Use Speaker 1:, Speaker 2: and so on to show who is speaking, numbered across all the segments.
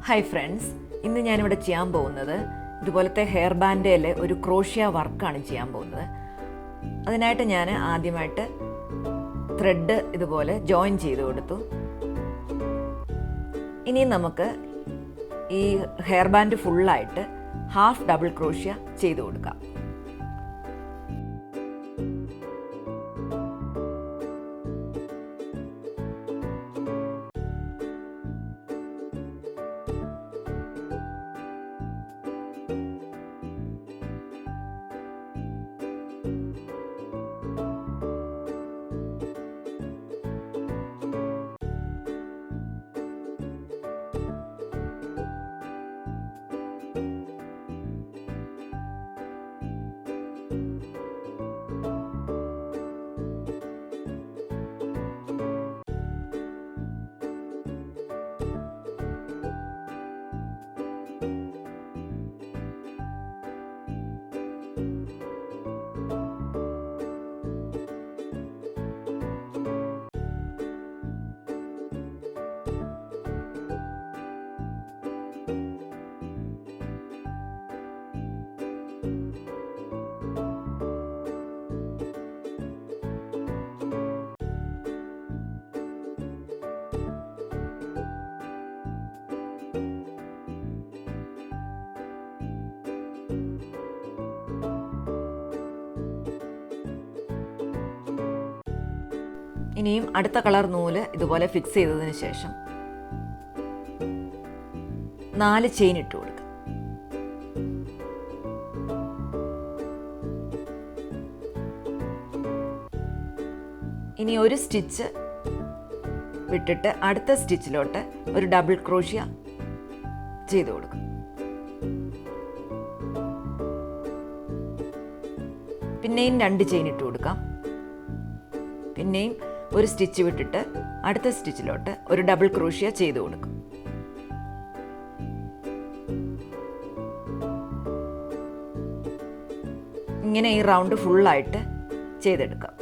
Speaker 1: Hi friends, ഇന്ന് ഞാനിവിടെ ചെയ്യാൻ പോകുന്നത് ഇതുപോലത്തെ ഹെയർ ബാൻഡിൽ ഒരു ക്രോഷ്യ വർക്കാണ് ചെയ്യാൻ പോകുന്നത്. അതിനായിട്ട് ഞാൻ ആദ്യമായിട്ട് ത്രെഡ് ഇതുപോലെ ജോയിൻ ചെയ്ത് കൊടുത്തു. ഇനി നമുക്ക് ഈ ഹെയർ ബാൻഡ് ഫുള്ളായിട്ട് ഹാഫ് ഡബിൾ ക്രോഷ്യ ചെയ്ത് കൊടുക്കാം. ഇനിയും അടുത്ത കളർ നൂല് ഇതുപോലെ ഫിക്സ് ചെയ്തതിന് ശേഷം 4 ചെയിൻ ഇട്ട് കൊടുക്കുക. ഇനി ഒരു സ്റ്റിച്ച് വിട്ടിട്ട് അടുത്ത സ്റ്റിച്ചിലോട്ട് ഒരു ഡബിൾ ക്രോഷ്യ ചെയ്ത് കൊടുക്കുക. പിന്നെയും 2 ചെയിൻ ഇട്ട് കൊടുക്കാം. പിന്നെയും ഒരു സ്റ്റിച്ച് വിട്ടിട്ട് അടുത്ത സ്റ്റിച്ചിലോട്ട് ഒരു ഡബിൾ ക്രോഷ്യ ചെയ്ത് കൊടുക്കും. ഇങ്ങനെ ഈ റൗണ്ട് ഫുള്ളായിട്ട് ചെയ്തെടുക്കാം.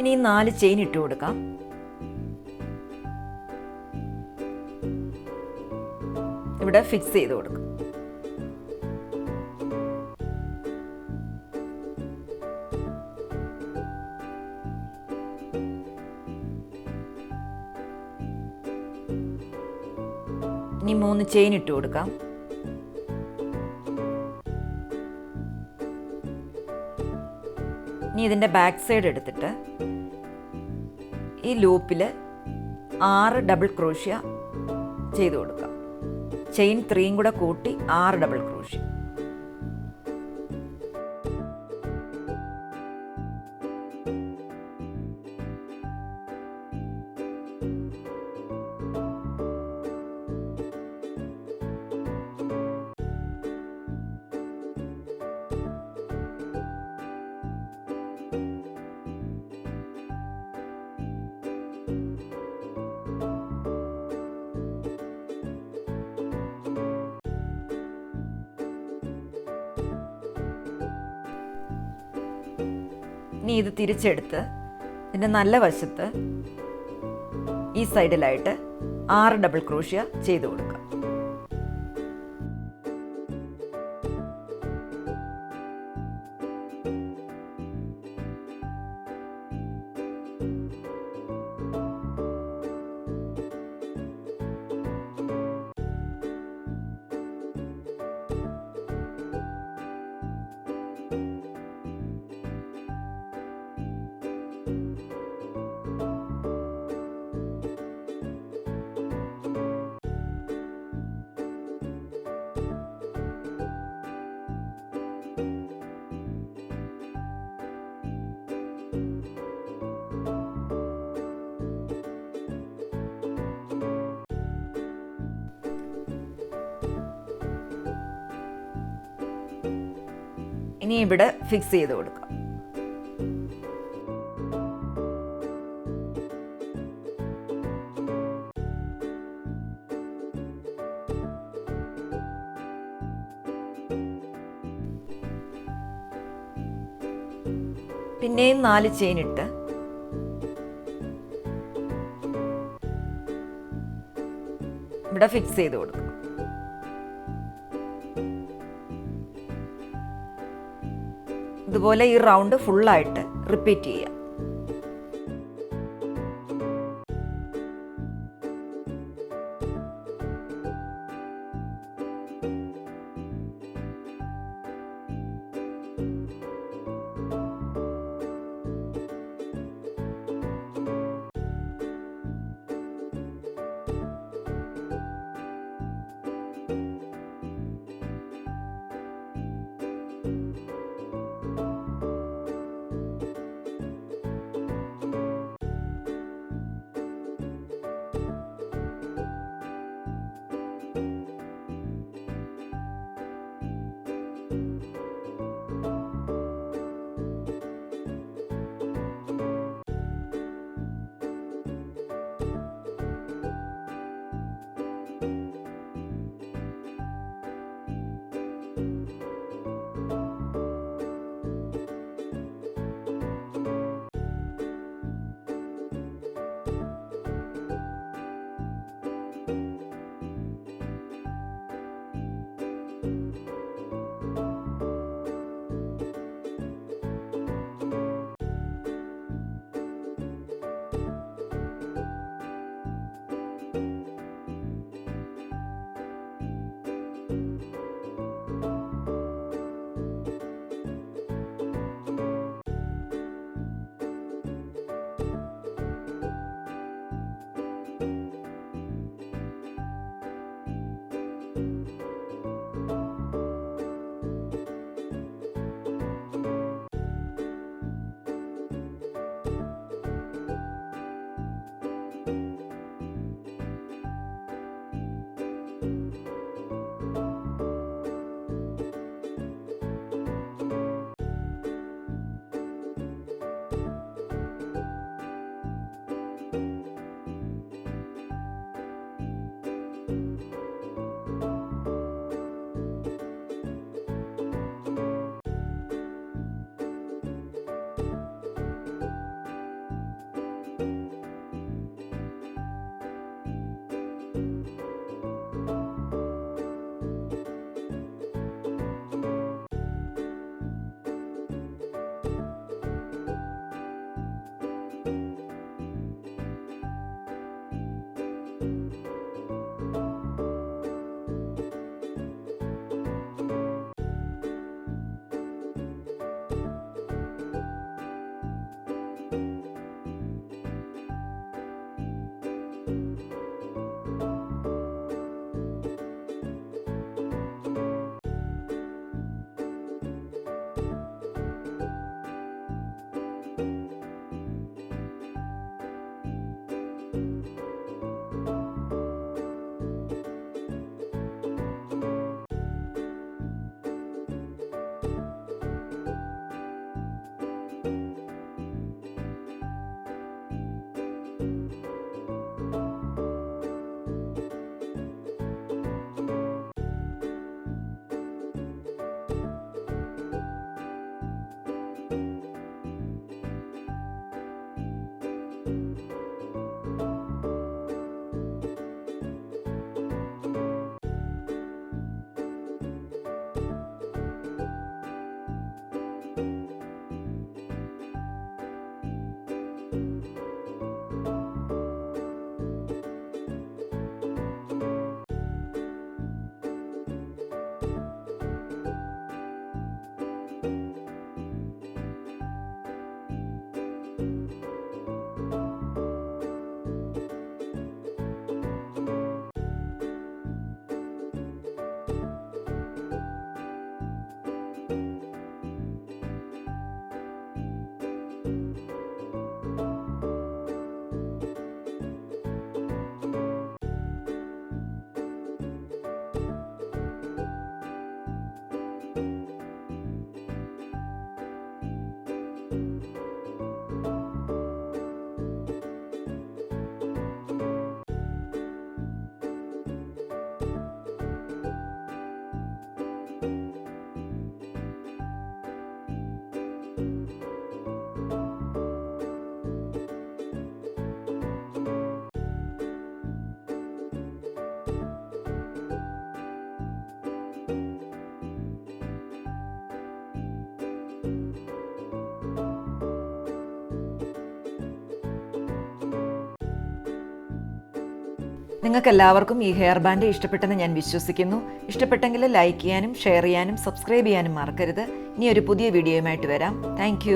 Speaker 1: ഇനി 4 ചെയിൻ ഇട്ട് കൊടുക്കാം. ഇവിടെ ഫിക്സ് ചെയ്ത് കൊടുക്കും. ഇനി 3 ചെയിൻ ഇട്ട് കൊടുക്കാം. ഇനി ഇതിൻ്റെ ബാക്ക് സൈഡ് എടുത്തിട്ട് ഈ ലൂപ്പിൽ 6 ഡബിൾ ക്രോഷ്യ ചെയ്ത് കൊടുക്കാം. ചെയിൻ 3 കൂടെ കൂട്ടി 6 ഡബിൾ ക്രോഷ്യ. ഇനി ഇത് തിരിച്ചെടുത്ത് ഇതിൻ്റെ നല്ല വശത്ത് ഈ സൈഡിലായിട്ട് 6 ഡബിൾ ക്രോഷ്യ ചെയ്ത് കൊടുക്കുക. ഇനി ഇവിടെ ഫിക്സ് ചെയ്ത് കൊടുക്കാം. പിന്നെയും 4 ചെയിൻ ഇട്ട് ഇവിടെ ഫിക്സ് ചെയ്ത് കൊടുക്കും. ഇതുപോലെ ഈ റൗണ്ട് ഫുള്ളായിട്ട് റിപ്പീറ്റ് ചെയ്യാം. നിങ്ങൾക്ക് എല്ലാവർക്കും ഈ ഹെയർ ബാൻഡ് ഇഷ്ടപ്പെട്ടെന്ന് ഞാൻ വിശ്വസിക്കുന്നു. ഇഷ്ടപ്പെട്ടെങ്കിൽ ലൈക്ക് ചെയ്യാനും ഷെയർ ചെയ്യാനും സബ്സ്ക്രൈബ് ചെയ്യാനും മറക്കരുത്. ഇനി ഒരു പുതിയ വീഡിയോയുമായിട്ട് വരാം. താങ്ക്